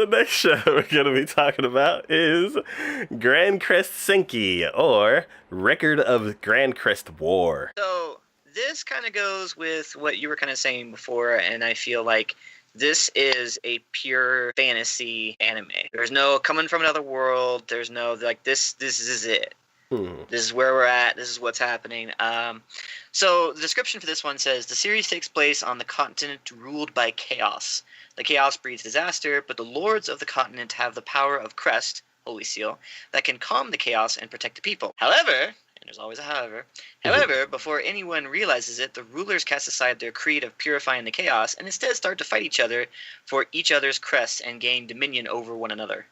the next show we're going to be talking about is Grancrest Senki, or Record of Grancrest War. So this kind of goes with what you were kind of saying before, and I feel like this is a pure fantasy anime. There's no coming from another world. There's no like this is it. This is where we're at. This is what's happening. So the description for this one says, the series takes place on the continent ruled by chaos. The chaos breeds disaster, but the lords of the continent have the power of Crest, Holy Seal, that can calm the chaos and protect the people. However, and there's always a however, before anyone realizes it, the rulers cast aside their creed of purifying the chaos and instead start to fight each other for each other's crests and gain dominion over one another.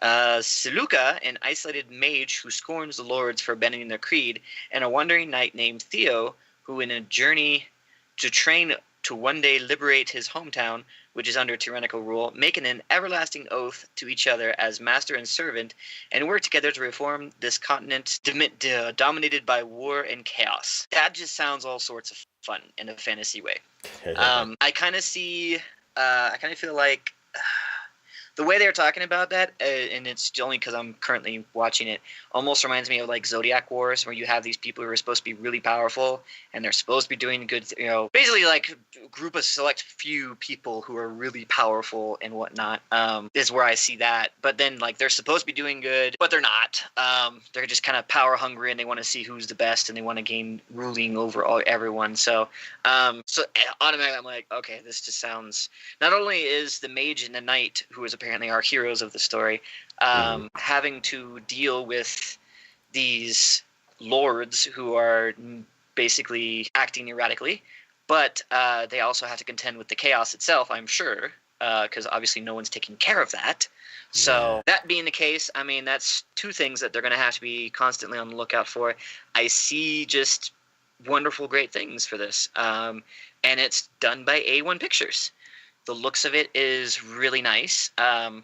Siluka, an isolated mage who scorns the lords for abandoning their creed, and a wandering knight named Theo, who in a journey to train to one day liberate his hometown, which is under tyrannical rule, make an everlasting oath to each other as master and servant, and work together to reform this continent dominated by war and chaos. That just sounds all sorts of fun in a fantasy way. I kind of feel like the way they're talking about that, and it's only because I'm currently watching it, almost reminds me of like Zodiac Wars, where you have these people who are supposed to be really powerful, and they're supposed to be doing good, basically like a group of select few people who are really powerful and whatnot, is where I see that. But then like they're supposed to be doing good, but they're not. They're just kind of power hungry, and they want to see who's the best, and they want to gain ruling over everyone. So automatically I'm like, okay, this just sounds. Not only is the mage and the knight, who is apparently our heroes of the story, having to deal with these lords who are basically acting erratically, but they also have to contend with the chaos itself, I'm sure, because obviously no one's taking care of that. So that being the case, I mean, that's two things that they're going to have to be constantly on the lookout for. I see just wonderful, great things for this. And it's done by A1 Pictures. The looks of it is really nice. And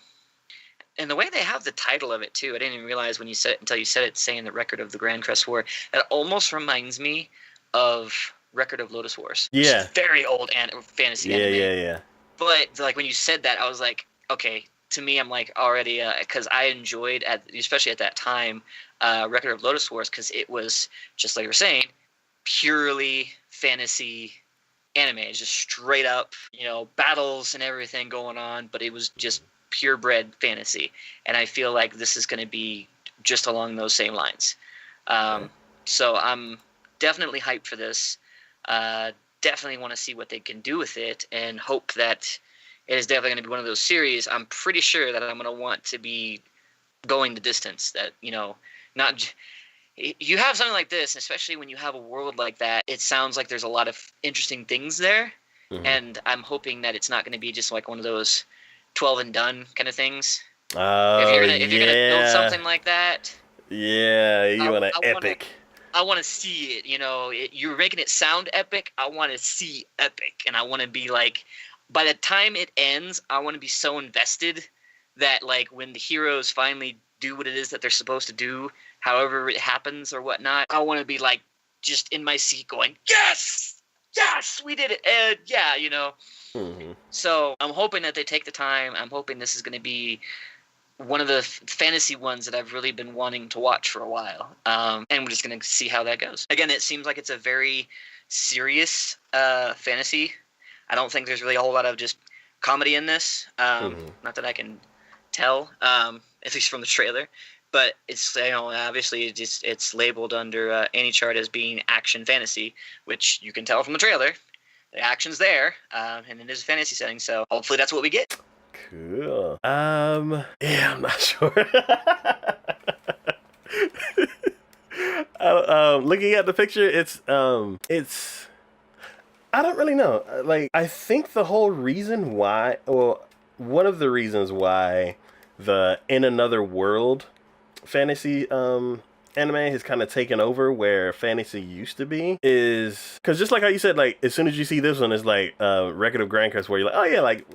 the way they have the title of it, too, I didn't even realize when you said it until you said it, saying the Record of the Grancrest War. It almost reminds me of Record of Lotus Wars. Yeah. Very old fantasy anime. Yeah. But like when you said that, I was like, okay, to me, I'm like already, because I enjoyed, especially at that time, Record of Lotus Wars, because it was, just like you were saying, purely fantasy anime. It's just straight up, battles and everything going on, but it was just purebred fantasy. And I feel like this is going to be just along those same lines. So I'm definitely hyped for this. Definitely want to see what they can do with it, and hope that it is definitely going to be one of those series. I'm pretty sure that I'm going to want to be going the distance. That, not. You have something like this, especially when you have a world like that, it sounds like there's a lot of interesting things there. And I'm hoping that it's not going to be just like one of those 12 and done kind of things. If you're gonna build something like that, you want an epic. I want to see it. You're making it sound epic. I want to see epic, and I want to be like, by the time it ends, I want to be so invested that like when the heroes finally do what it is that they're supposed to do, however it happens or whatnot, I want to be like just in my seat going, yes, we did it. So I'm hoping that they take the time. I'm hoping this is going to be one of the fantasy ones that I've really been wanting to watch for a while. And we're just going to see how that goes. Again, it seems like it's a very serious fantasy. I don't think there's really a whole lot of just comedy in this. Not that I can tell, at least from the trailer. But it's obviously it's labeled under any chart as being action fantasy, which you can tell from the trailer. The action's there, and it is a fantasy setting, so hopefully that's what we get. Cool. I'm not sure. Looking at the picture, it's I don't really know. Like, I think the whole reason why, one of the reasons why the In Another World fantasy anime has kind of taken over where fantasy used to be is because just like how you said, like as soon as you see this one, it's like Record of Grancrest War, you're like, oh yeah, like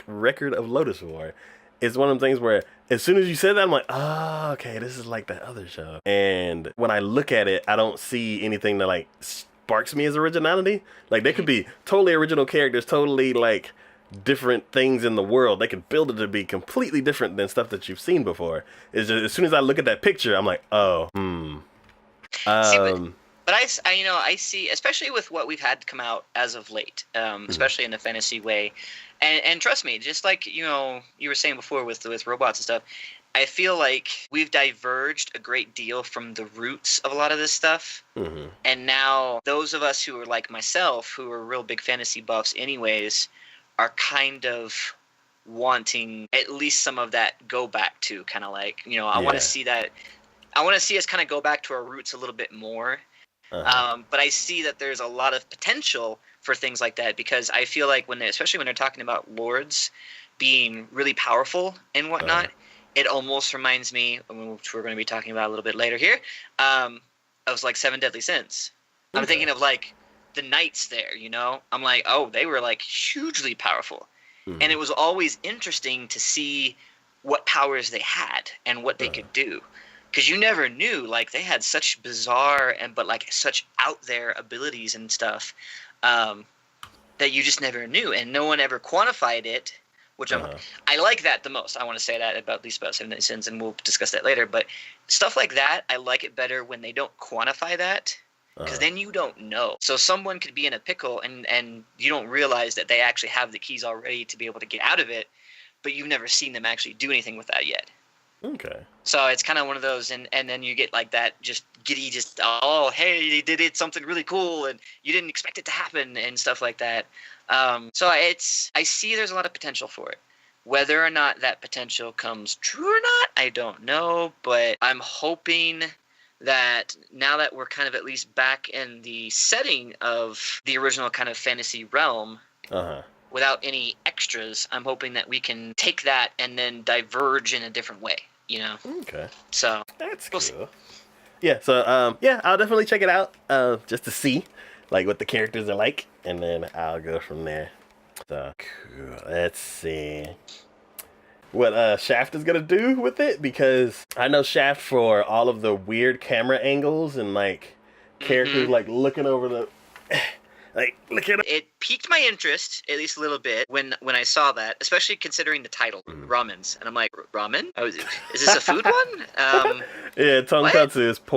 Record of Lotus War. It's one of the things where as soon as you said that, I'm like, oh, okay, this is like that other show. And when I look at it, I don't see anything that like sparks me as originality. Like, they could be totally original characters, totally like different things in the world. They can build it to be completely different than stuff that you've seen before. It's just, as soon as I look at that picture, I'm like, oh, See, but I see, especially with what we've had come out as of late, especially in the fantasy way, and trust me, just like you were saying before with robots and stuff, I feel like we've diverged a great deal from the roots of a lot of this stuff, and now those of us who are like myself, who are real big fantasy buffs, anyways, are kind of wanting at least some of that go back to kind of like I want to see that. I want to see us kind of go back to our roots a little bit more. But I see that there's a lot of potential for things like that because I feel like especially when they're talking about lords being really powerful and whatnot, it almost reminds me, which we're going to be talking about a little bit later here, of like Seven Deadly Sins. I'm thinking of like the knights there, I'm like, oh, they were like hugely powerful. And it was always interesting to see what powers they had and what they could do. Because you never knew, like, they had such bizarre but like such out there abilities and stuff that you just never knew, and no one ever quantified it. Which I like that the most. I want to say that at least about Seven Deadly Sins, and we'll discuss that later. But stuff like that, I like it better when they don't quantify that, because then you don't know. So someone could be in a pickle, and you don't realize that they actually have the keys already to be able to get out of it, but you've never seen them actually do anything with that yet. Okay. So it's kind of one of those, and then you get like that just giddy, oh, hey, they did something really cool, and you didn't expect it to happen, and stuff like that. So I see there's a lot of potential for it. Whether or not that potential comes true or not, I don't know, but I'm hoping that now that we're kind of at least back in the setting of the original kind of fantasy realm, without any extras, I'm hoping that we can take that and then diverge in a different way. Okay. So that's cool. Yeah. So I'll definitely check it out. Just to see like what the characters are like, and then I'll go from there. So cool. Let's see what Shaft is gonna do with it, because I know Shaft for all of the weird camera angles and like characters like looking over the. Like, look at it. It piqued my interest, at least a little bit, when I saw that, especially considering the title, Ramens. And I'm like, ramen? Oh, is this a food one? Yeah, tonkatsu is pork